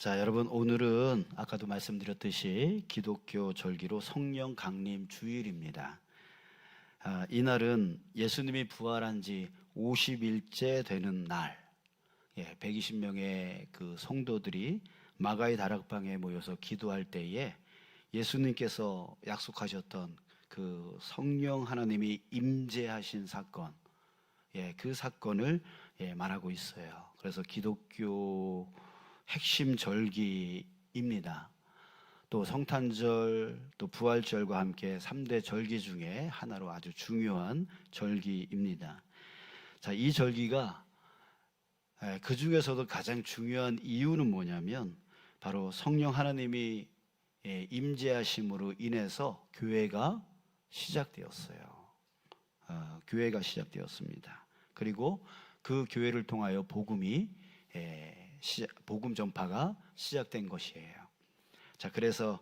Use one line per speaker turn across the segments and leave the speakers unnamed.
자, 여러분, 오늘은 아까도 말씀드렸듯이 기독교 절기로 성령 강림 주일입니다. 이날은 예수님이 부활한 지 50일째 되는 날, 120명의 그 성도들이 마가의 다락방에 모여서 기도할 때에 예수님께서 약속하셨던 그 성령 하나님이 임재하신 사건, 그 사건을 말하고 있어요. 그래서 기독교 핵심 절기입니다. 또 성탄절, 또 부활절과 함께 3대 절기 중에 하나로 아주 중요한 절기입니다. 자, 이 절기가 그 중에서도 가장 중요한 이유는 뭐냐면 바로 성령 하나님이 임재하심으로 인해서 교회가 시작되었어요. 교회가 시작되었습니다. 그리고 그 교회를 통하여 복음 전파가 시작된 것이에요. 자, 그래서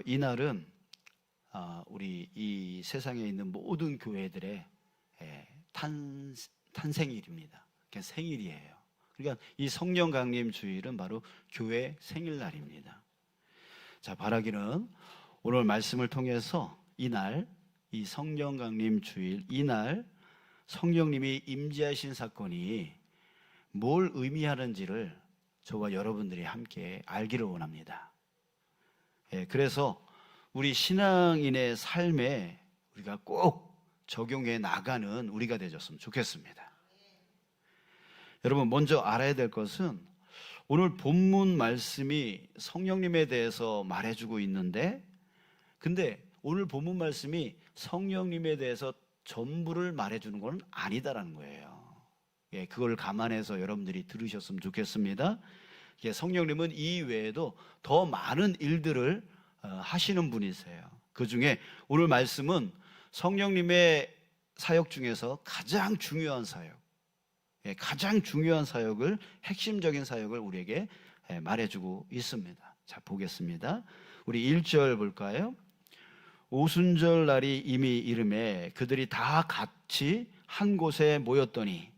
이날은 우리 이 세상에 있는 모든 교회들의 탄생일입니다. 그냥 생일이에요. 그러니까 이 성령 강림 주일은 바로 교회 생일날입니다. 자, 바라기는 오늘 말씀을 통해서 이날, 이 성령 강림 주일, 이날 성령님이 임재하신 사건이 뭘 의미하는지를 저와 여러분들이 함께 알기를 원합니다. 그래서 우리 신앙인의 삶에 우리가 꼭 적용해 나가는 우리가 되셨으면 좋겠습니다. 여러분, 먼저 알아야 될 것은 오늘 본문 말씀이 성령님에 대해서 말해주고 있는데, 근데 오늘 본문 말씀이 성령님에 대해서 전부를 말해주는 건 아니다라는 거예요. 그걸 감안해서 여러분들이 들으셨으면 좋겠습니다. 성령님은 이 외에도 더 많은 일들을 하시는 분이세요. 그 중에 오늘 말씀은 성령님의 사역 중에서 가장 중요한 사역, 가장 중요한 사역을, 핵심적인 사역을 우리에게 말해주고 있습니다. 자, 보겠습니다. 우리 1절 볼까요? 오순절 날이 이미 이름에 그들이 다 같이 한 곳에 모였더니,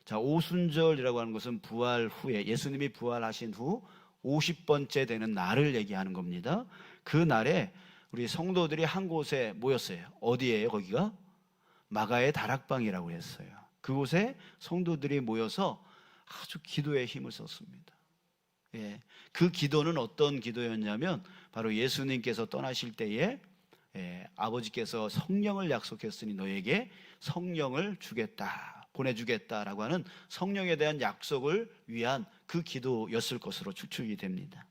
자, 오순절이라고 하는 것은 부활 후에, 예수님이 부활하신 후 50번째 되는 날을 얘기하는 겁니다. 그 날에 우리 성도들이 한 곳에 모였어요. 어디예요? 거기가 마가의 다락방이라고 했어요. 그곳에 성도들이 모여서 아주 기도에 힘을 썼습니다. 그 기도는 어떤 기도였냐면 바로 예수님께서 떠나실 때에 아버지께서 성령을 약속했으니 너에게 성령을 주겠다, 보내주겠다라고 하는 성령에 대한 약속을 위한 그 기도였을 것으로 추측이 됩니다.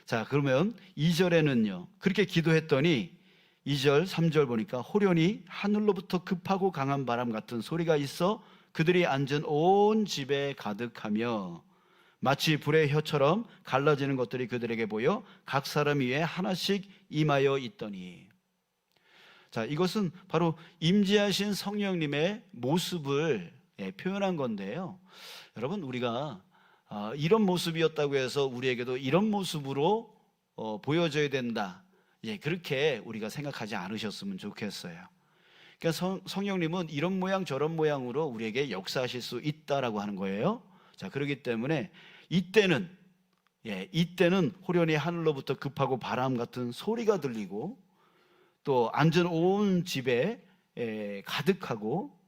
자, 그러면 2절에는요, 그렇게 기도했더니 2절, 3절 보니까 호련히 하늘로부터 급하고 강한 바람 같은 소리가 있어 그들이 앉은 온 집에 가득하며 마치 불의 혀처럼 갈라지는 것들이 그들에게 보여 각 사람 위에 하나씩 임하여 있더니. 자, 이것은 바로 임재하신 성령님의 모습을 표현한 건데요. 여러분, 우리가 이런 모습이었다고 해서 우리에게도 이런 모습으로 보여져야 된다, 그렇게 우리가 생각하지 않으셨으면 좋겠어요. 그러니까 성령님은 이런 모양 저런 모양으로 우리에게 역사하실 수 있다라고 하는 거예요. 자, 그렇기 때문에 이때는 호련히 하늘로부터 급하고 바람 같은 소리가 들리고 또 앉은 온 집에 가득하고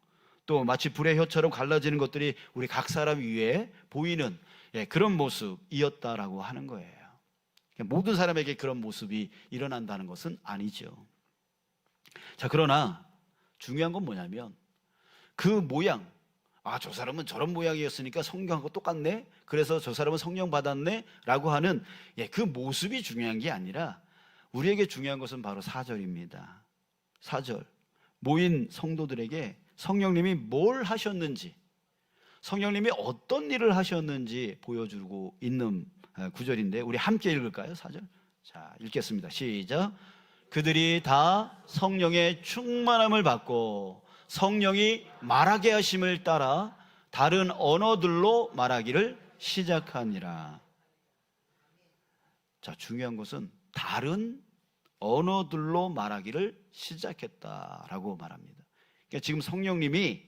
또 마치 불의 혀처럼 갈라지는 것들이 우리 각 사람 위에 보이는 그런 모습이었다라고 하는 거예요. 모든 사람에게 그런 모습이 일어난다는 것은 아니죠. 자, 그러나 중요한 건 뭐냐면 그 모양, 저 사람은 저런 모양이었으니까 성경하고 똑같네, 그래서 저 사람은 성령 받았네 라고 하는 그 모습이 중요한 게 아니라 우리에게 중요한 것은 바로 4절입니다. 4절, 모인 성도들에게 성령님이 뭘 하셨는지, 성령님이 어떤 일을 하셨는지 보여주고 있는 구절인데 우리 함께 읽을까요? 4절. 자, 읽겠습니다. 시작. 그들이 다 성령의 충만함을 받고 성령이 말하게 하심을 따라 다른 언어들로 말하기를 시작하니라. 자, 중요한 것은 다른 언어들로 말하기를 시작했다라고 말합니다. 그러니까 지금 성령님이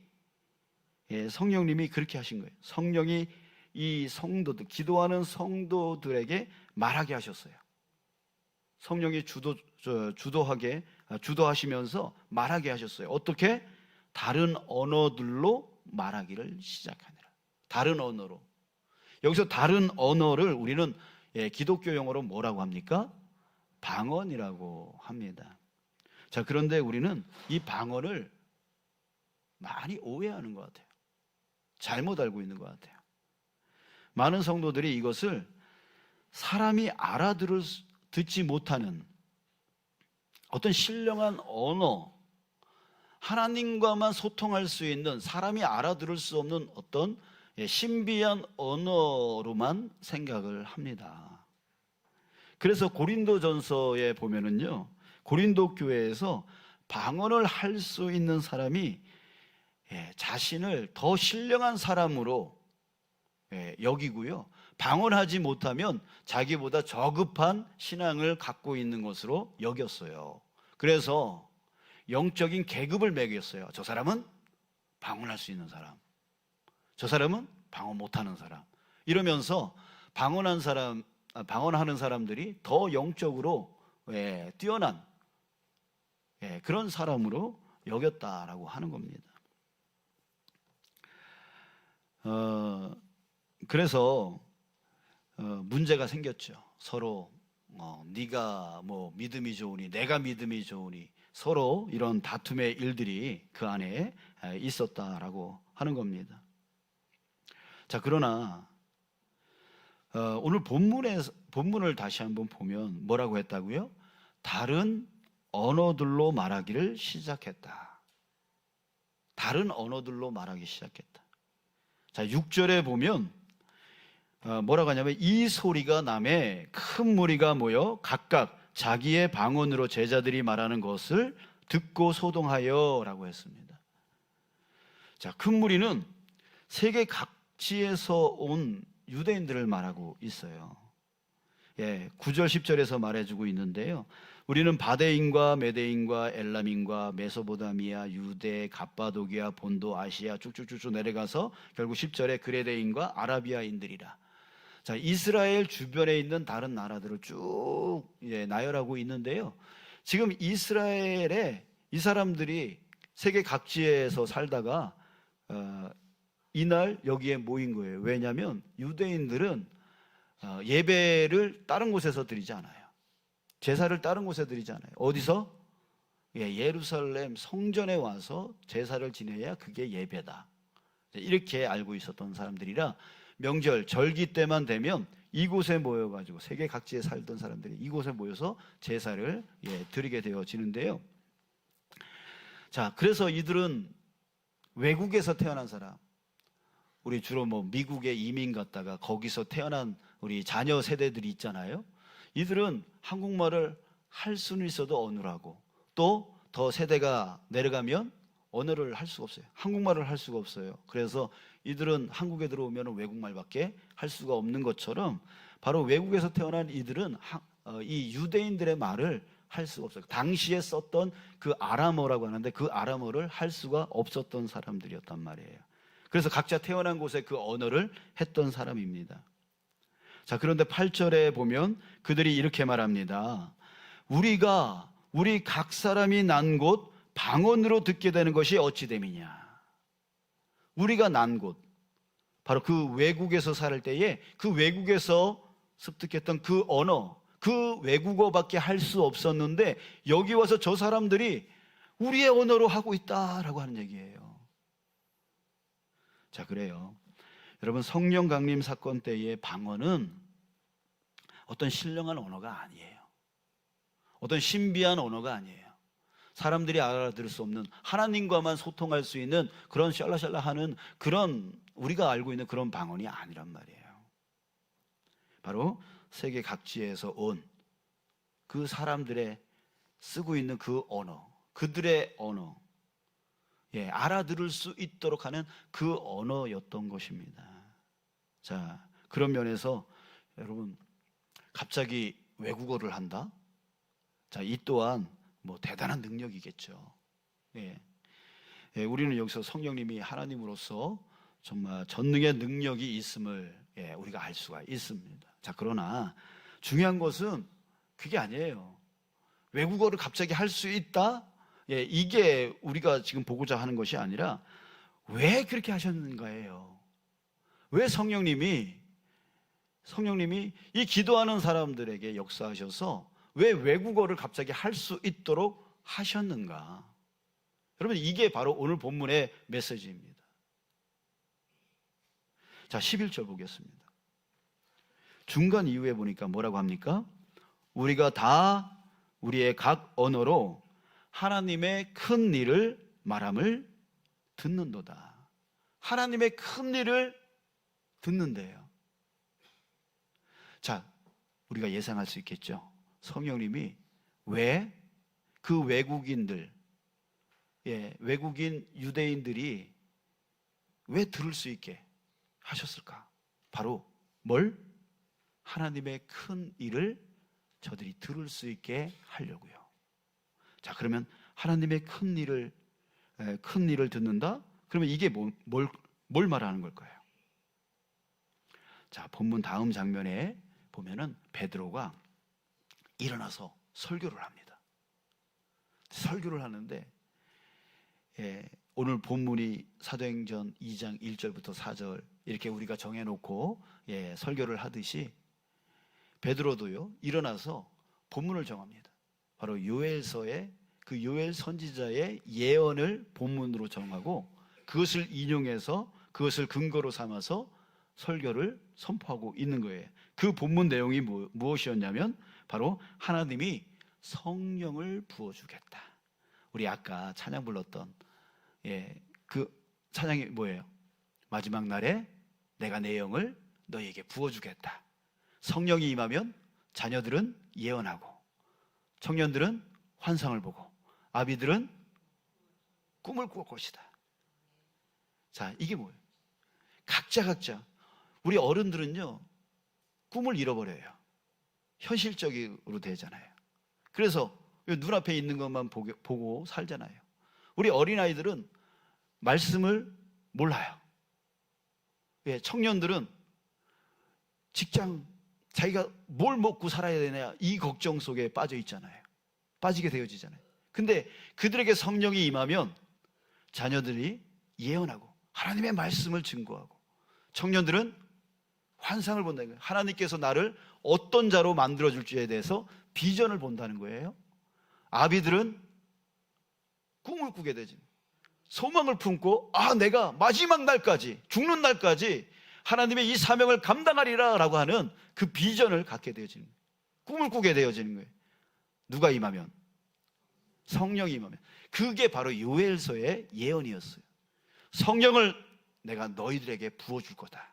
그렇게 하신 거예요. 성령이 이 성도들, 기도하는 성도들에게 말하게 하셨어요. 성령이 주도하시면서 말하게 하셨어요. 어떻게? 다른 언어들로 말하기를 시작하니라. 다른 언어로. 여기서 다른 언어를 우리는 기독교 용어로 뭐라고 합니까? 방언이라고 합니다. 자, 그런데 우리는 이 방언을 많이 오해하는 것 같아요. 잘못 알고 있는 것 같아요. 많은 성도들이 이것을 사람이 듣지 못하는 어떤 신령한 언어, 하나님과만 소통할 수 있는, 사람이 알아들을 수 없는 어떤 신비한 언어로만 생각을 합니다. 그래서 고린도전서에 보면은요, 고린도 교회에서 방언을 할 수 있는 사람이 자신을 더 신령한 사람으로 여기고요, 방언하지 못하면 자기보다 저급한 신앙을 갖고 있는 것으로 여겼어요. 그래서 영적인 계급을 매겼어요. 저 사람은 방언할 수 있는 사람, 저 사람은 방언 못하는 사람, 이러면서 방언하는 사람들이 더 영적으로 뛰어난 그런 사람으로 여겼다라고 하는 겁니다. 그래서 문제가 생겼죠. 서로 네가 뭐 믿음이 좋으니 내가 믿음이 좋으니, 서로 이런 다툼의 일들이 그 안에 있었다라고 하는 겁니다. 자, 그러나 오늘 본문을 다시 한번 보면 뭐라고 했다고요? 다른 언어들로 말하기를 시작했다. 다른 언어들로 말하기 시작했다. 자, 6절에 보면 뭐라고 하냐면, 이 소리가 나매 큰 무리가 모여 각각 자기의 방언으로 제자들이 말하는 것을 듣고 소동하여 라고 했습니다. 자, 큰 무리는 세계 각지에서 온 유대인들을 말하고 있어요. 9절 10절에서 말해주고 있는데요, 우리는 바데인과 메데인과 엘람인과 메소보다미아, 유대, 갑바도기아, 본도, 아시아 쭉쭉쭉 내려가서 결국 10절에 그레데인과 아라비아인들이라. 자, 이스라엘 주변에 있는 다른 나라들을 쭉 나열하고 있는데요, 지금 이스라엘에 이 사람들이 세계 각지에서 살다가 이날 여기에 모인 거예요. 왜냐하면 유대인들은 예배를 다른 곳에서 드리지 않아요. 제사를 다른 곳에 드리지 않아요. 어디서? 예루살렘 성전에 와서 제사를 지내야 그게 예배다, 이렇게 알고 있었던 사람들이라 명절, 절기 때만 되면 이곳에 모여가지고, 세계 각지에 살던 사람들이 이곳에 모여서 제사를 드리게 되어지는데요. 자, 그래서 이들은 외국에서 태어난 사람, 우리 주로 뭐 미국에 이민 갔다가 거기서 태어난 우리 자녀 세대들이 있잖아요. 이들은 한국말을 할 수는 있어도 어눌하고, 또 더 세대가 내려가면 언어를 할 수가 없어요. 한국말을 할 수가 없어요. 그래서 이들은 한국에 들어오면 외국말밖에 할 수가 없는 것처럼, 바로 외국에서 태어난 이들은 이 유대인들의 말을 할 수가 없어요. 당시에 썼던 그 아람어라고 하는데 그 아람어를 할 수가 없었던 사람들이었단 말이에요. 그래서 각자 태어난 곳에 그 언어를 했던 사람입니다. 자, 그런데 8절에 보면 그들이 이렇게 말합니다. 우리 각 사람이 난 곳 방언으로 듣게 되는 것이 어찌 됨이냐. 우리가 난 곳, 바로 그 외국에서 살 때에 그 외국에서 습득했던 그 언어, 그 외국어밖에 할 수 없었는데 여기 와서 저 사람들이 우리의 언어로 하고 있다라고 하는 얘기예요. 자, 그래요. 여러분, 성령 강림 사건 때의 방언은 어떤 신령한 언어가 아니에요. 어떤 신비한 언어가 아니에요. 사람들이 알아들을 수 없는, 하나님과만 소통할 수 있는 그런 샬라샬라 하는 그런, 우리가 알고 있는 그런 방언이 아니란 말이에요. 바로 세계 각지에서 온 그 사람들의 쓰고 있는 그 언어, 그들의 언어, 알아들을 수 있도록 하는 그 언어였던 것입니다. 자, 그런 면에서 여러분, 갑자기 외국어를 한다? 자, 이 또한 뭐 대단한 능력이겠죠. 우리는 여기서 성령님이 하나님으로서 정말 전능의 능력이 있음을 우리가 알 수가 있습니다. 자, 그러나 중요한 것은 그게 아니에요. 외국어를 갑자기 할 수 있다? 이게 우리가 지금 보고자 하는 것이 아니라 왜 그렇게 하셨는가예요. 왜 성령님이 이 기도하는 사람들에게 역사하셔서 왜 외국어를 갑자기 할 수 있도록 하셨는가? 여러분, 이게 바로 오늘 본문의 메시지입니다. 자, 11절 보겠습니다. 중간 이후에 보니까 뭐라고 합니까? 우리가 다 우리의 각 언어로 하나님의 큰 일을 말함을 듣는도다. 하나님의 큰 일을 듣는데요. 자, 우리가 예상할 수 있겠죠. 성령님이 왜 그 외국인들, 외국인 유대인들이 왜 들을 수 있게 하셨을까? 바로 뭘? 하나님의 큰 일을 저들이 들을 수 있게 하려고요. 자, 그러면 하나님의 큰 일을 듣는다? 그러면 이게 뭘 말하는 걸까요? 자, 본문 다음 장면에 보면은 베드로가 일어나서 설교를 합니다. 설교를 하는데 오늘 본문이 사도행전 2장 1절부터 4절 이렇게 우리가 정해놓고 설교를 하듯이 베드로도요 일어나서 본문을 정합니다. 바로 요엘서의 그 요엘 선지자의 예언을 본문으로 정하고 그것을 인용해서 그것을 근거로 삼아서 설교를 선포하고 있는 거예요. 그 본문 내용이 무엇이었냐면 바로 하나님이 성령을 부어주겠다. 우리 아까 찬양 불렀던 그 찬양이 뭐예요? 마지막 날에 내가 내 영을 너희에게 부어주겠다. 성령이 임하면 자녀들은 예언하고 청년들은 환상을 보고 아비들은 꿈을 꾸을 것이다. 자, 이게 뭐예요? 각자 우리 어른들은요 꿈을 잃어버려요. 현실적으로 되잖아요. 그래서 눈앞에 있는 것만 보고 살잖아요. 우리 어린아이들은 말씀을 몰라요. 청년들은 직장 자기가 뭘 먹고 살아야 되냐 이 걱정 속에 빠지게 되어지잖아요. 근데 그들에게 성령이 임하면 자녀들이 예언하고 하나님의 말씀을 증거하고 청년들은 환상을 본다는 거예요. 하나님께서 나를 어떤 자로 만들어줄지에 대해서 비전을 본다는 거예요. 아비들은 꿈을 꾸게 되지. 소망을 품고 내가 마지막 날까지 죽는 날까지 하나님의 이 사명을 감당하리라 라고 하는 그 비전을 갖게 되어지는 거예요. 꿈을 꾸게 되어지는 거예요. 누가 임하면? 성령이 임하면. 그게 바로 요엘서의 예언이었어요. 성령을 내가 너희들에게 부어줄 거다.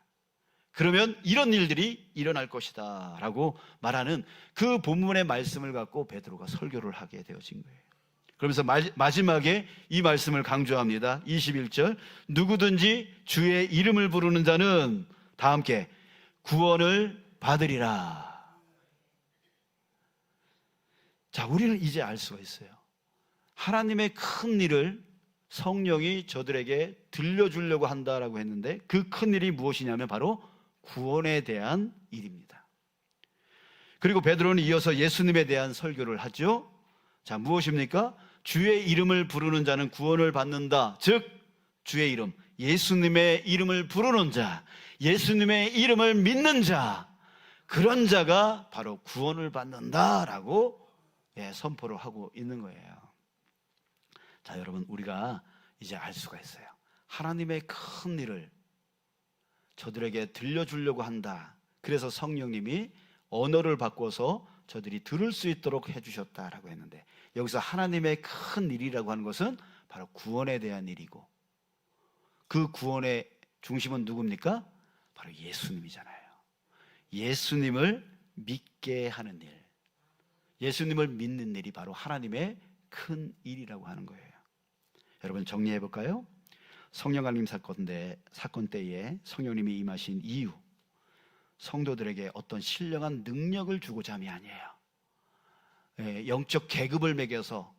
그러면 이런 일들이 일어날 것이다 라고 말하는 그 본문의 말씀을 갖고 베드로가 설교를 하게 되어진 거예요. 그러면서 마지막에 이 말씀을 강조합니다. 21절 누구든지 주의 이름을 부르는 자는 다 함께 구원을 받으리라. 자, 우리는 이제 알 수가 있어요. 하나님의 큰 일을 성령이 저들에게 들려주려고 한다라고 했는데 그 큰 일이 무엇이냐면 바로 구원에 대한 일입니다. 그리고 베드로는 이어서 예수님에 대한 설교를 하죠. 자, 무엇입니까? 주의 이름을 부르는 자는 구원을 받는다. 즉 주의 이름, 예수님의 이름을 부르는 자, 예수님의 이름을 믿는 자, 그런 자가 바로 구원을 받는다라고 선포를 하고 있는 거예요. 자, 여러분, 우리가 이제 알 수가 있어요. 하나님의 큰 일을 저들에게 들려주려고 한다. 그래서 성령님이 언어를 바꿔서 저들이 들을 수 있도록 해주셨다라고 했는데 여기서 하나님의 큰 일이라고 하는 것은 바로 구원에 대한 일이고 그 구원의 중심은 누굽니까? 바로 예수님이잖아요. 예수님을 믿게 하는 일, 예수님을 믿는 일이 바로 하나님의 큰 일이라고 하는 거예요. 여러분 정리해 볼까요? 성령 강림 사건 때에 성령님이 임하신 이유, 성도들에게 어떤 신령한 능력을 주고자 함이 아니에요. 영적 계급을 매겨서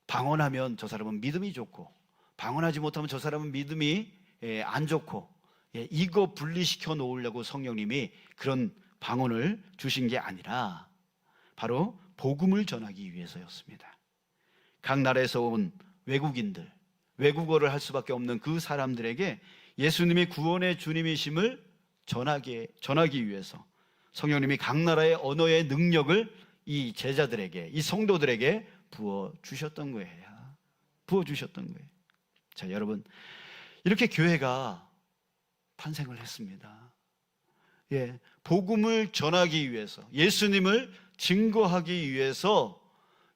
방언하면 저 사람은 믿음이 좋고 방언하지 못하면 저 사람은 믿음이 안 좋고 이거 분리시켜 놓으려고 성령님이 그런 방언을 주신 게 아니라 바로 복음을 전하기 위해서였습니다. 각 나라에서 온 외국인들, 외국어를 할 수밖에 없는 그 사람들에게 예수님이 구원의 주님이심을 전하기 위해서 성령님이 각 나라의 언어의 능력을 이 제자들에게, 이 성도들에게 부어주셨던 거예요. 부어주셨던 거예요. 자, 여러분, 이렇게 교회가 탄생을 했습니다. 복음을 전하기 위해서, 예수님을 증거하기 위해서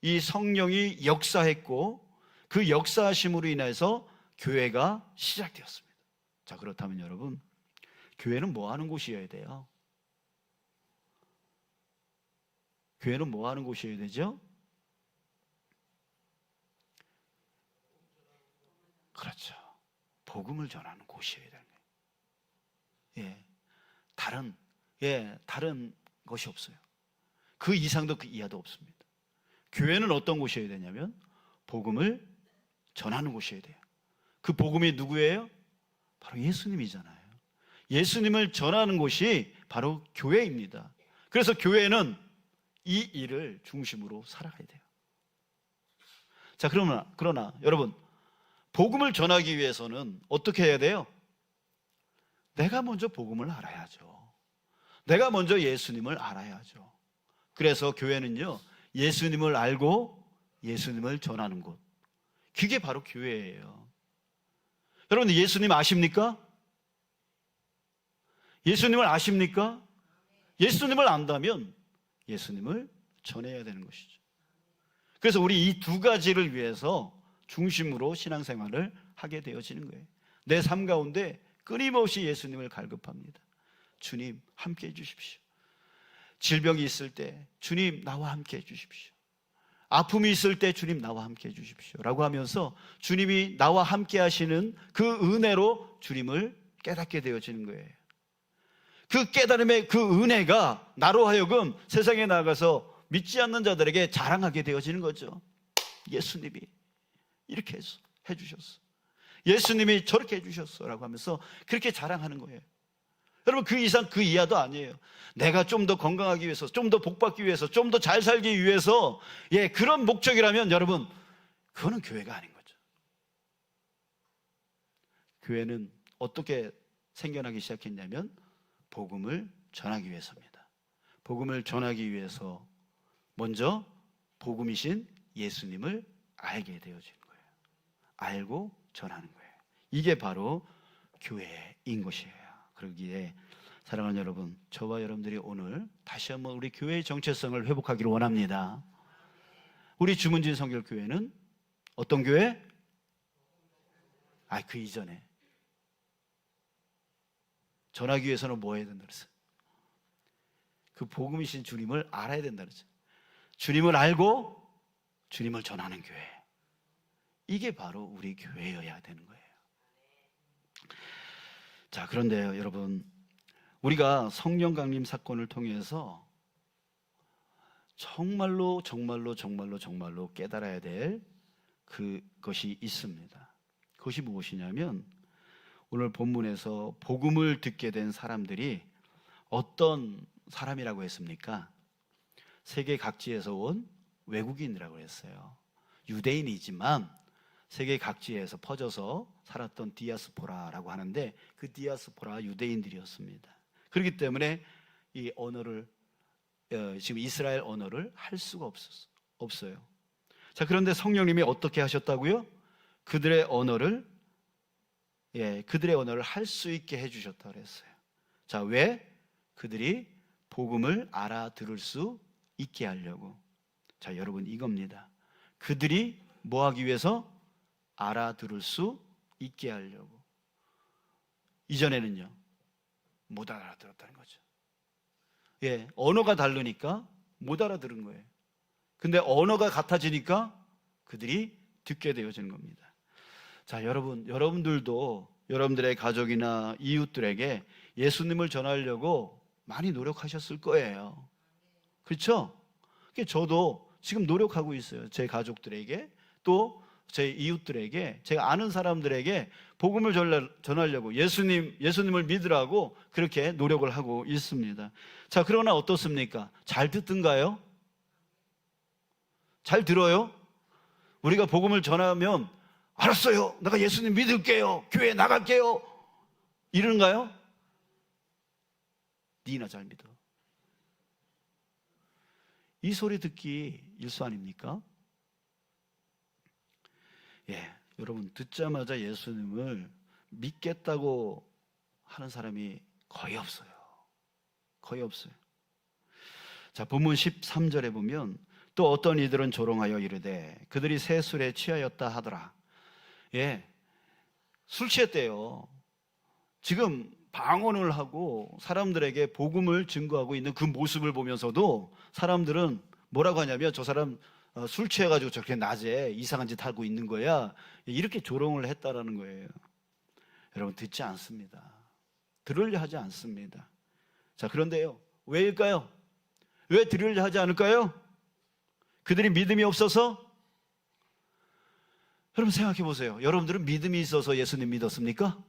이 성령이 역사했고, 그 역사하심으로 인해서 교회가 시작되었습니다. 자, 그렇다면 여러분, 교회는 뭐 하는 곳이어야 돼요? 교회는 뭐 하는 곳이어야 되죠? 그렇죠. 복음을 전하는 곳이어야 되는 거예요. 다른 것이 없어요. 그 이상도 그 이하도 없습니다. 교회는 어떤 곳이어야 되냐면 복음을 전하는 곳이어야 돼요. 그 복음이 누구예요? 바로 예수님이잖아요. 예수님을 전하는 곳이 바로 교회입니다. 그래서 교회는 이 일을 중심으로 살아가야 돼요. 자, 그러나 여러분, 복음을 전하기 위해서는 어떻게 해야 돼요? 내가 먼저 복음을 알아야죠. 내가 먼저 예수님을 알아야죠. 그래서 교회는요, 예수님을 알고 예수님을 전하는 곳, 그게 바로 교회예요. 여러분, 예수님 아십니까? 예수님을 아십니까? 예수님을 안다면 예수님을 전해야 되는 것이죠. 그래서 우리 이 두 가지를 위해서 중심으로 신앙생활을 하게 되어지는 거예요. 내 삶 가운데 끊임없이 예수님을 갈급합니다. 주님, 함께 해주십시오. 질병이 있을 때 주님, 나와 함께 해주십시오. 아픔이 있을 때 주님, 나와 함께 해주십시오 라고 하면서 주님이 나와 함께 하시는 그 은혜로 주님을 깨닫게 되어지는 거예요. 그 깨달음의 그 은혜가 나로 하여금 세상에 나가서 믿지 않는 자들에게 자랑하게 되어지는 거죠. 예수님이 이렇게 해주셨어, 예수님이 저렇게 해주셨어 라고 하면서 그렇게 자랑하는 거예요. 여러분, 그 이상 그 이하도 아니에요. 내가 좀 더 건강하기 위해서, 좀 더 복받기 위해서, 좀 더 잘 살기 위해서 그런 목적이라면 여러분, 그거는 교회가 아닌 거죠. 교회는 어떻게 생겨나기 시작했냐면 복음을 전하기 위해서입니다. 복음을 전하기 위해서 먼저 복음이신 예수님을 알게 되어지는 거예요. 알고 전하는 거예요. 이게 바로 교회인 것이에요. 그러기에 사랑하는 여러분, 저와 여러분들이 오늘 다시 한번 우리 교회의 정체성을 회복하기를 원합니다. 우리 주문진 성결교회는 어떤 교회? 그 이전에 전하기 위해서는 뭐 해야 된다 그랬어요? 그 복음이신 주님을 알아야 된다 그랬어요. 주님을 알고 주님을 전하는 교회, 이게 바로 우리 교회여야 되는 거예요. 자, 그런데요 여러분, 우리가 성령 강림 사건을 통해서 정말로 깨달아야 될 그것이 있습니다. 그것이 무엇이냐면 오늘 본문에서 복음을 듣게 된 사람들이 어떤 사람이라고 했습니까? 세계 각지에서 온 외국인이라고 했어요. 유대인이지만 세계 각지에서 퍼져서 살았던 디아스포라라고 하는데 그 디아스포라 유대인들이었습니다. 그렇기 때문에 이 언어를 지금 이스라엘 언어를 할 수가 없어요. 자, 그런데 성령님이 어떻게 하셨다고요? 그들의 언어를 할 수 있게 해주셨다고 그랬어요. 자, 왜? 그들이 복음을 알아들을 수 있게 하려고. 자, 여러분, 이겁니다. 그들이 뭐 하기 위해서? 알아들을 수 있게 하려고. 이전에는요, 못 알아들었다는 거죠. 언어가 다르니까 못 알아들은 거예요. 근데 언어가 같아지니까 그들이 듣게 되어지는 겁니다. 자, 여러분들도 여러분들의 가족이나 이웃들에게 예수님을 전하려고 많이 노력하셨을 거예요. 그렇죠? 저도 지금 노력하고 있어요. 제 가족들에게, 또 제 이웃들에게, 제가 아는 사람들에게 복음을 전하려고 예수님을 믿으라고 그렇게 노력을 하고 있습니다. 자, 그러나 어떻습니까? 잘 듣든가요? 잘 들어요? 우리가 복음을 전하면 알았어요, 내가 예수님 믿을게요, 교회 나갈게요, 이러는가요? 니나 잘 믿어. 이 소리 듣기 일수 아닙니까? 예, 여러분, 듣자마자 예수님을 믿겠다고 하는 사람이 거의 없어요. 거의 없어요. 자, 본문 13절에 보면 또 어떤 이들은 조롱하여 이르되 그들이 새 술에 취하였다 하더라. 예, 술 취했대요. 지금 방언을 하고 사람들에게 복음을 증거하고 있는 그 모습을 보면서도 사람들은 뭐라고 하냐면, 저 사람 술 취해가지고 저렇게 낮에 이상한 짓 하고 있는 거야, 이렇게 조롱을 했다라는 거예요. 여러분, 듣지 않습니다. 들으려 하지 않습니다. 자, 그런데요, 왜일까요? 왜 들으려 하지 않을까요? 그들이 믿음이 없어서? 여러분, 생각해 보세요. 여러분들은 믿음이 있어서 예수님 믿었습니까?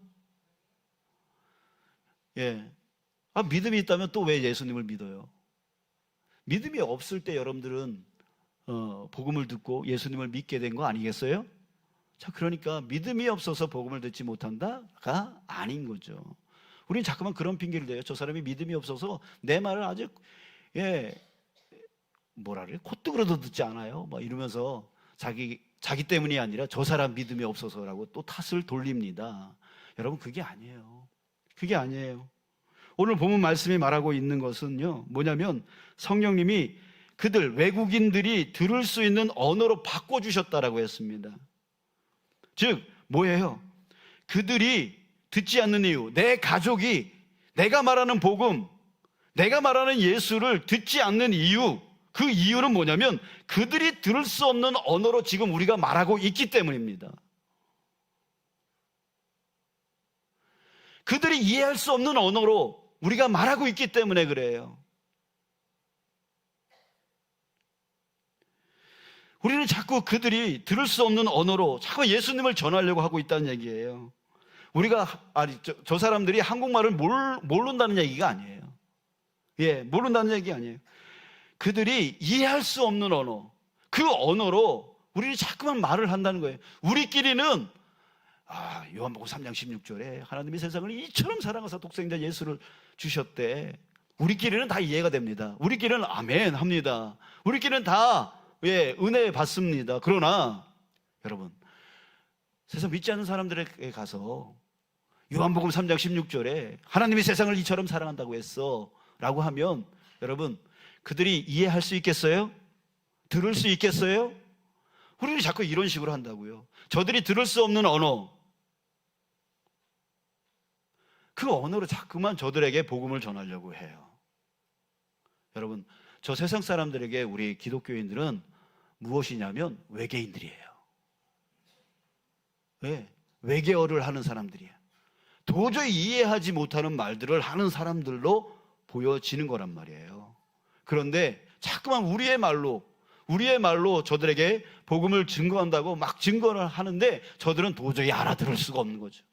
예. 믿음이 있다면 또 왜 예수님을 믿어요? 믿음이 없을 때 여러분들은 복음을 듣고 예수님을 믿게 된 거 아니겠어요? 자, 그러니까 믿음이 없어서 복음을 듣지 못한다가 아닌 거죠. 우리는 자꾸만 그런 핑계를 대요. 저 사람이 믿음이 없어서 내 말을 아주 뭐라 그래요? 콧등으로도 듣지 않아요, 막 이러면서 자기 때문이 아니라 저 사람 믿음이 없어서라고 또 탓을 돌립니다. 여러분, 그게 아니에요. 그게 아니에요. 오늘 본문 말씀이 말하고 있는 것은요, 뭐냐면 성령님이 그들, 외국인들이 들을 수 있는 언어로 바꿔주셨다라고 했습니다. 즉 뭐예요? 그들이 듣지 않는 이유, 내 가족이 내가 말하는 복음, 내가 말하는 예수를 듣지 않는 이유, 그 이유는 뭐냐면 그들이 들을 수 없는 언어로 지금 우리가 말하고 있기 때문입니다. 그들이 이해할 수 없는 언어로 우리가 말하고 있기 때문에 그래요. 우리는 자꾸 그들이 들을 수 없는 언어로 자꾸 예수님을 전하려고 하고 있다는 얘기예요. 저 사람들이 한국말을 모른다는 얘기가 아니에요. 예, 모른다는 얘기 아니에요. 그들이 이해할 수 없는 언어, 그 언어로 우리는 자꾸만 말을 한다는 거예요. 우리끼리는 요한복음 3장 16절에 하나님이 세상을 이처럼 사랑하사 독생자 예수를 주셨대. 우리끼리는 다 이해가 됩니다. 우리끼리는 아멘 합니다. 우리끼리는 다 은혜 받습니다. 그러나 여러분, 세상 믿지 않는 사람들에게 가서 요한복음 3장 16절에 하나님이 세상을 이처럼 사랑한다고 했어 라고 하면, 여러분, 그들이 이해할 수 있겠어요? 들을 수 있겠어요? 우리는 자꾸 이런 식으로 한다고요. 저들이 들을 수 없는 언어, 그 언어로 자꾸만 저들에게 복음을 전하려고 해요. 여러분, 저 세상 사람들에게 우리 기독교인들은 무엇이냐면 외계인들이에요. 왜? 외계어를 하는 사람들이에요. 도저히 이해하지 못하는 말들을 하는 사람들로 보여지는 거란 말이에요. 그런데 자꾸만 우리의 말로 저들에게 복음을 증거한다고 막 증거를 하는데 저들은 도저히 알아들을 수가 없는 거죠.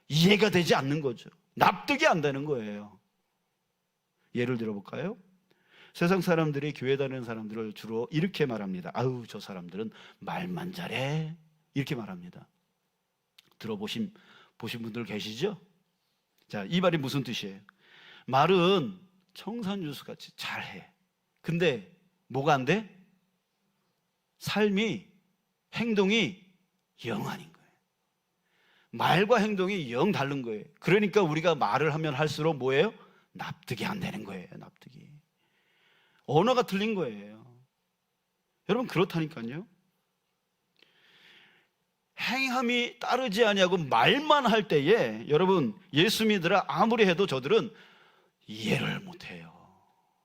이해가 되지 않는 거죠. 납득이 안 되는 거예요. 예를 들어볼까요? 세상 사람들이 교회 다니는 사람들을 주로 이렇게 말합니다. 아유, 저 사람들은 말만 잘해, 이렇게 말합니다. 보신 분들 계시죠? 자, 이 말이 무슨 뜻이에요? 말은 청산유수 같이 잘해. 근데 뭐가 안 돼? 삶이, 행동이 영 아닌 거예요. 말과 행동이 영 다른 거예요. 그러니까 우리가 말을 하면 할수록 뭐예요? 납득이 안 되는 거예요. 납득이. 언어가 틀린 거예요. 여러분, 그렇다니까요. 행함이 따르지 아니하고 말만 할 때에 여러분, 예수 믿으라 아무리 해도 저들은 이해를 못해요.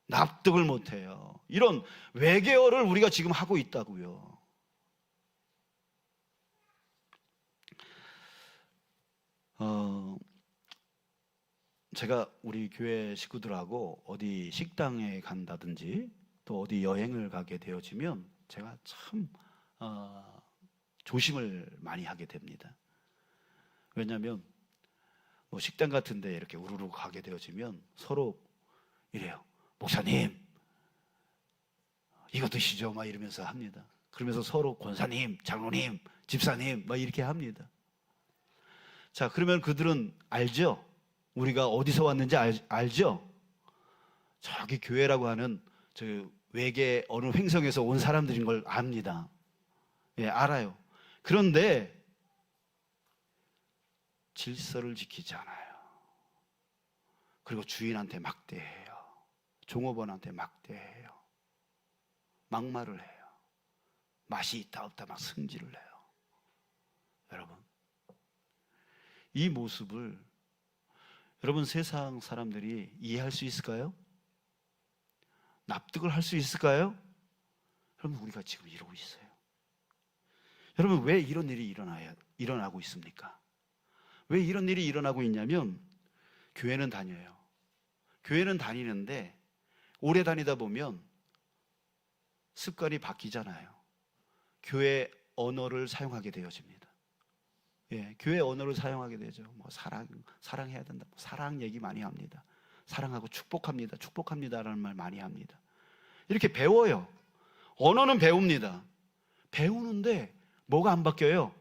납득을 못해요. 이런 외계어를 우리가 지금 하고 있다고요. 제가 우리 교회 식구들하고 어디 식당에 간다든지 또 어디 여행을 가게 되어지면 제가 참 조심을 많이 하게 됩니다. 왜냐하면 뭐 식당 같은 데 이렇게 우르르 가게 되어지면 서로 이래요. 목사님 이거 드시죠? 막 이러면서 합니다. 그러면서 서로 권사님, 장로님, 집사님 막 이렇게 합니다. 자, 그러면 그들은 알죠? 우리가 어디서 왔는지 알죠? 저기 교회라고 하는 저 외계 어느 횡성에서 온 사람들인 걸 압니다. 예, 알아요. 그런데 질서를 지키지 않아요. 그리고 주인한테 막대해요. 종업원한테 막대해요. 막말을 해요. 맛이 있다 없다 막 승질을 해요. 여러분, 이 모습을 여러분 세상 사람들이 이해할 수 있을까요? 납득을 할 수 있을까요? 여러분, 우리가 지금 이러고 있어요. 여러분, 왜 이런 일이 일어나고 있습니까? 왜 이런 일이 일어나고 있냐면, 교회는 다녀요. 교회는 다니는데 오래 다니다 보면 습관이 바뀌잖아요. 교회 언어를 사용하게 되어집니다. 예, 교회 언어를 사용하게 되죠. 뭐 사랑해야 된다. 사랑 얘기 많이 합니다. 사랑하고 축복합니다라는 말 많이 합니다. 이렇게 배워요. 언어는 배웁니다. 배우는데 뭐가 안 바뀌어요?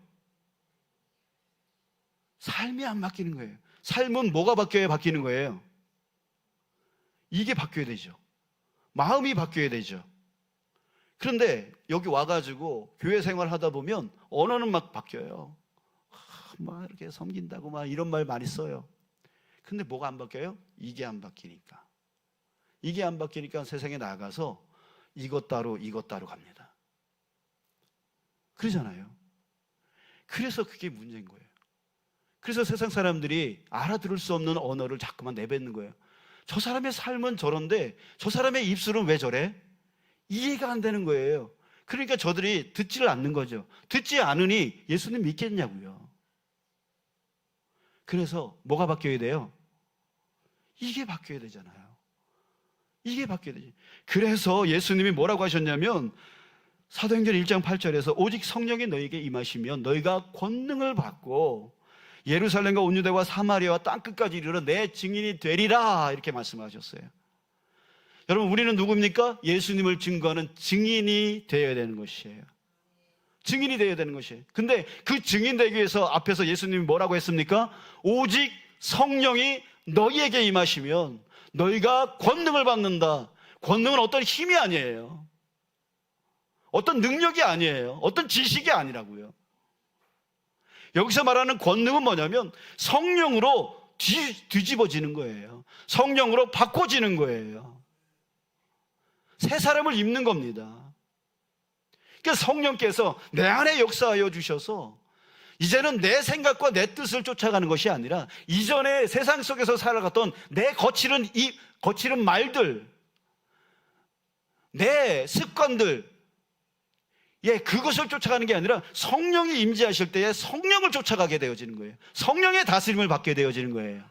삶이 안 바뀌는 거예요. 삶은 뭐가 바뀌어야 바뀌는 거예요? 이게 바뀌어야 되죠. 마음이 바뀌어야 되죠. 그런데 여기 와가지고 교회 생활 하다 보면 언어는 막 바뀌어요. 막 이렇게 섬긴다고 막 이런 말 많이 써요. 근데 뭐가 안 바뀌어요? 이게 안 바뀌니까. 이게 안 바뀌니까 세상에 나가서 이것 따로 갑니다. 그러잖아요. 그래서 그게 문제인 거예요. 그래서 세상 사람들이 알아들을 수 없는 언어를 자꾸만 내뱉는 거예요. 저 사람의 삶은 저런데 저 사람의 입술은 왜 저래? 이해가 안 되는 거예요. 그러니까 저들이 듣지를 않는 거죠. 듣지 않으니 예수님 믿겠냐고요. 그래서 뭐가 바뀌어야 돼요? 이게 바뀌어야 되잖아요. 이게 바뀌어야 되지. 그래서 예수님이 뭐라고 하셨냐면 사도행전 1장 8절에서 오직 성령이 너희에게 임하시면 너희가 권능을 받고 예루살렘과 온 유대와 사마리아와 땅끝까지 이르러 내 증인이 되리라 이렇게 말씀하셨어요. 여러분, 우리는 누굽니까? 예수님을 증거하는 증인이 되어야 되는 것이에요. 증인이 되어야 되는 것이에요. 근데 그 증인 되기 위해서 앞에서 예수님이 뭐라고 했습니까? 오직 성령이 너희에게 임하시면 너희가 권능을 받는다. 권능은 어떤 힘이 아니에요. 어떤 능력이 아니에요. 어떤 지식이 아니라고요. 여기서 말하는 권능은 뭐냐면 성령으로 뒤집어지는 거예요. 성령으로 바꿔지는 거예요. 새 사람을 입는 겁니다. 그러니까 성령께서 내 안에 역사하여 주셔서 이제는 내 생각과 내 뜻을 쫓아가는 것이 아니라 이전에 세상 속에서 살아갔던 내 거칠은 말들, 내 습관들, 그것을 쫓아가는 게 아니라 성령이 임재하실 때에 성령을 쫓아가게 되어지는 거예요. 성령의 다스림을 받게 되어지는 거예요.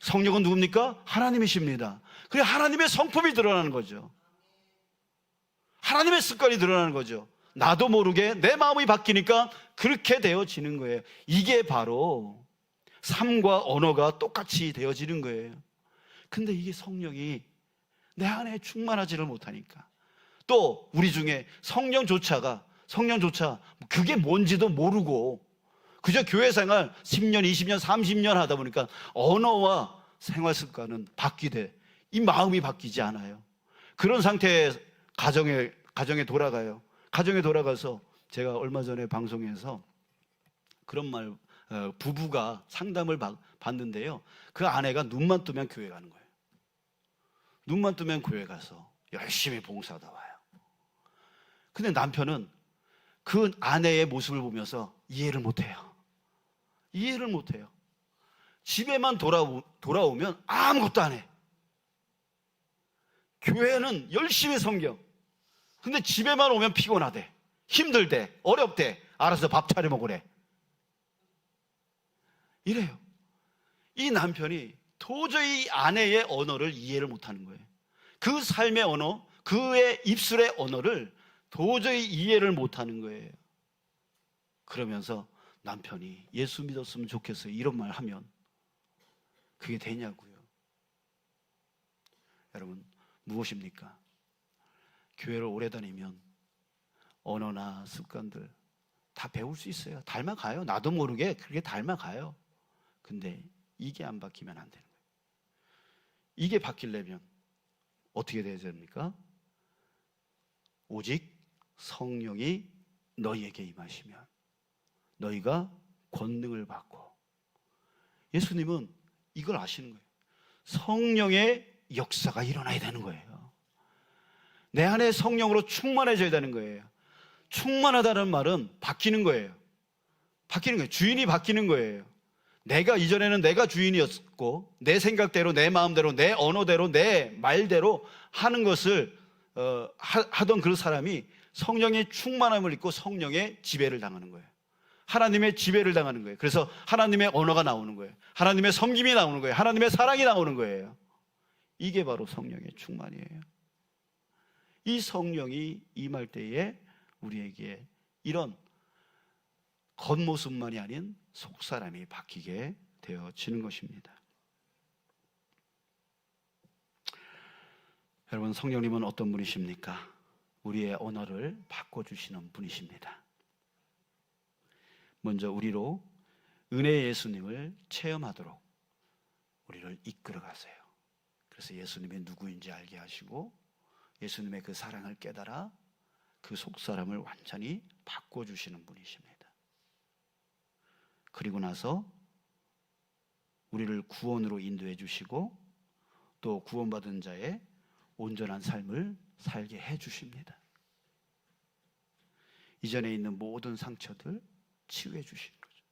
성령은 누굽니까? 하나님이십니다. 그래, 하나님의 성품이 드러나는 거죠. 하나님의 습관이 드러나는 거죠. 나도 모르게 내 마음이 바뀌니까 그렇게 되어지는 거예요. 이게 바로 삶과 언어가 똑같이 되어지는 거예요. 근데 이게 성령이 내 안에 충만하지를 못하니까, 또 우리 중에 성령조차 그게 뭔지도 모르고 그저 교회 생활 10년, 20년, 30년 하다 보니까 언어와 생활 습관은 바뀌되 이 마음이 바뀌지 않아요. 그런 상태에 가정에 돌아가요. 가정에 돌아가서 제가 얼마 전에 방송에서 그런 말, 부부가 상담을 받는데요. 그 아내가 눈만 뜨면 교회 가는 거예요. 눈만 뜨면 교회 가서 열심히 봉사하다 와요. 근데 남편은 그 아내의 모습을 보면서 이해를 못해요. 이해를 못해요. 집에만 돌아오면 아무것도 안 해. 교회는 열심히 섬겨. 근데 집에만 오면 피곤하대, 힘들대, 어렵대, 알아서 밥 차려 먹으래. 이래요. 이 남편이 도저히 아내의 언어를 이해를 못하는 거예요. 그 삶의 언어, 그의 입술의 언어를 도저히 이해를 못하는 거예요. 그러면서 남편이 예수 믿었으면 좋겠어요 이런 말 하면 그게 되냐고요. 여러분, 무엇입니까? 교회를 오래 다니면 언어나 습관들 다 배울 수 있어요. 닮아가요. 나도 모르게 그렇게 닮아가요. 근데 이게 안 바뀌면 안 되는 거예요. 이게 바뀌려면 어떻게 돼야 됩니까? 오직 성령이 너희에게 임하시면 너희가 권능을 받고, 예수님은 이걸 아시는 거예요. 성령의 역사가 일어나야 되는 거예요. 내 안에 성령으로 충만해져야 되는 거예요. 충만하다는 말은 바뀌는 거예요. 바뀌는 거예요. 주인이 바뀌는 거예요. 내가 이전에는 내가 주인이었고 내 생각대로 내 마음대로 내 언어대로 내 말대로 하는 것을 하던 그 사람이 성령의 충만함을 입고 성령의 지배를 당하는 거예요. 하나님의 지배를 당하는 거예요. 그래서 하나님의 언어가 나오는 거예요. 하나님의 섬김이 나오는 거예요. 하나님의 사랑이 나오는 거예요. 이게 바로 성령의 충만이에요. 이 성령이 임할 때에 우리에게 이런 겉모습만이 아닌 속사람이 바뀌게 되어지는 것입니다. 여러분, 성령님은 어떤 분이십니까? 우리의 언어를 바꿔주시는 분이십니다. 먼저 우리로 은혜의 예수님을 체험하도록 우리를 이끌어 가세요. 그래서 예수님이 누구인지 알게 하시고 예수님의 그 사랑을 깨달아 그 속사람을 완전히 바꿔주시는 분이십니다. 그리고 나서 우리를 구원으로 인도해 주시고 또 구원받은 자의 온전한 삶을 살게 해 주십니다. 이전에 있는 모든 상처들 치유해 주시는 거죠.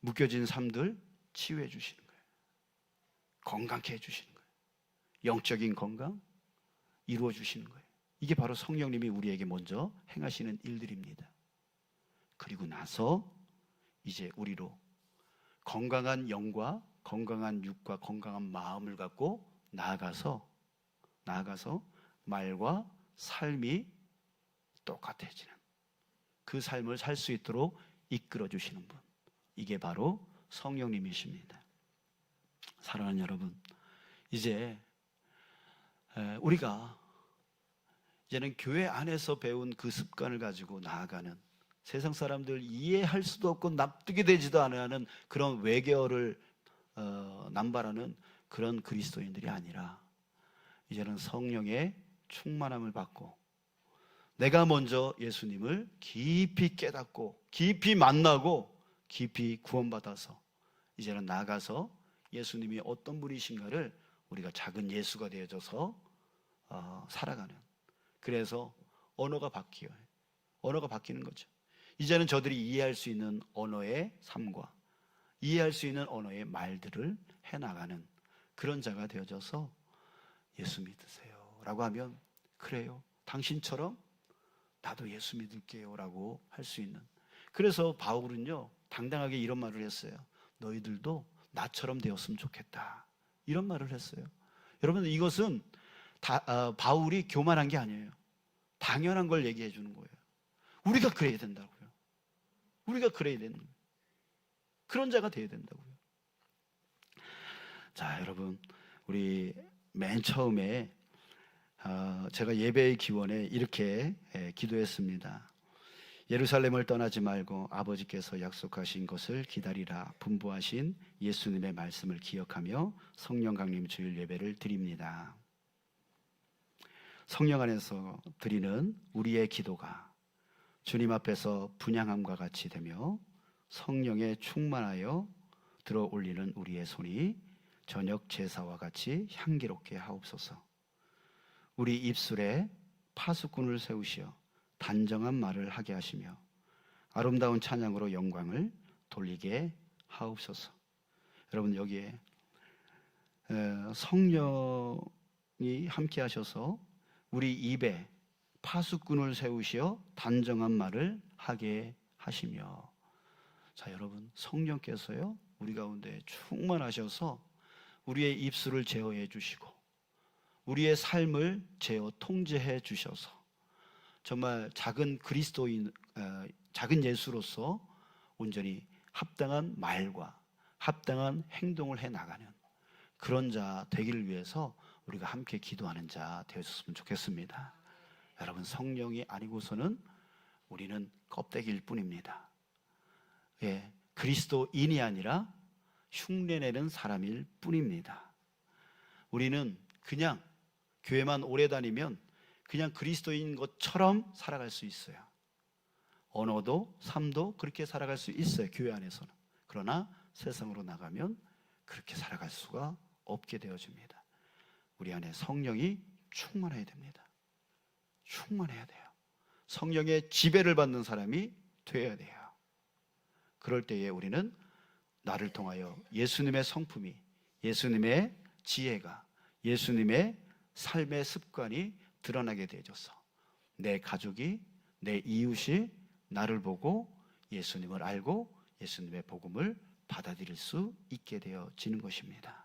묶여진 삶들 치유해 주시는 거예요. 건강케 해 주시는 거예요. 영적인 건강 이루어 주시는 거예요. 이게 바로 성령님이 우리에게 먼저 행하시는 일들입니다. 그리고 나서 이제 우리로 건강한 영과 건강한 육과 건강한 마음을 갖고 나아가서 말과 삶이 똑같아지는 그 삶을 살 수 있도록 이끌어 주시는 분, 이게 바로 성령님이십니다. 사랑하는 여러분, 이제 우리가 이제는 교회 안에서 배운 그 습관을 가지고 나아가는, 세상 사람들 이해할 수도 없고 납득이 되지도 않는 그런 외교를 남발하는 그런 그리스도인들이 아니라 이제는 성령의 충만함을 받고 내가 먼저 예수님을 깊이 깨닫고 깊이 만나고 깊이 구원받아서 이제는 나가서 예수님이 어떤 분이신가를 우리가 작은 예수가 되어져서 살아가는, 그래서 언어가 바뀌어요. 언어가 바뀌는 거죠. 이제는 저들이 이해할 수 있는 언어의 삶과 이해할 수 있는 언어의 말들을 해나가는 그런 자가 되어져서 예수 믿으세요 라고 하면 그래요, 당신처럼 나도 예수 믿을게요 라고 할 수 있는, 그래서 바울은요 당당하게 이런 말을 했어요. 너희들도 나처럼 되었으면 좋겠다, 이런 말을 했어요. 여러분, 이것은 바울이 교만한 게 아니에요. 당연한 걸 얘기해 주는 거예요. 우리가 그래야 된다고요. 우리가 그래야 되는 거예요. 그런 자가 되어야 된다고요. 자, 여러분, 우리 맨 처음에 제가 예배의 기원에 이렇게 기도했습니다. 예루살렘을 떠나지 말고 아버지께서 약속하신 것을 기다리라 분부하신 예수님의 말씀을 기억하며 성령 강림 주일 예배를 드립니다. 성령 안에서 드리는 우리의 기도가 주님 앞에서 분향함과 같이 되며 성령에 충만하여 들어 올리는 우리의 손이 저녁 제사와 같이 향기롭게 하옵소서. 우리 입술에 파수꾼을 세우시어 단정한 말을 하게 하시며 아름다운 찬양으로 영광을 돌리게 하옵소서. 여러분, 여기에 성령이 함께 하셔서 우리 입에 파수꾼을 세우시어 단정한 말을 하게 하시며, 자, 여러분, 성령께서요 우리 가운데 충만하셔서 우리의 입술을 제어해 주시고 우리의 삶을 제어 통제해 주셔서 정말 작은 그리스도인 작은 예수로서 온전히 합당한 말과 합당한 행동을 해 나가는 그런 자 되기를 위해서 우리가 함께 기도하는 자 되었으면 좋겠습니다. 여러분, 성령이 아니고서는 우리는 껍데기일 뿐입니다. 예, 그리스도인이 아니라 흉내내는 사람일 뿐입니다. 우리는 그냥 교회만 오래 다니면 그냥 그리스도인 것처럼 살아갈 수 있어요. 언어도 삶도 그렇게 살아갈 수 있어요, 교회 안에서는. 그러나 세상으로 나가면 그렇게 살아갈 수가 없게 되어집니다. 우리 안에 성령이 충만해야 됩니다. 충만해야 돼요. 성령의 지배를 받는 사람이 되어야 돼요. 그럴 때에 우리는 나를 통하여 예수님의 성품이, 예수님의 지혜가, 예수님의 삶의 습관이 드러나게 되어져서 내 가족이, 내 이웃이 나를 보고 예수님을 알고 예수님의 복음을 받아들일 수 있게 되어지는 것입니다.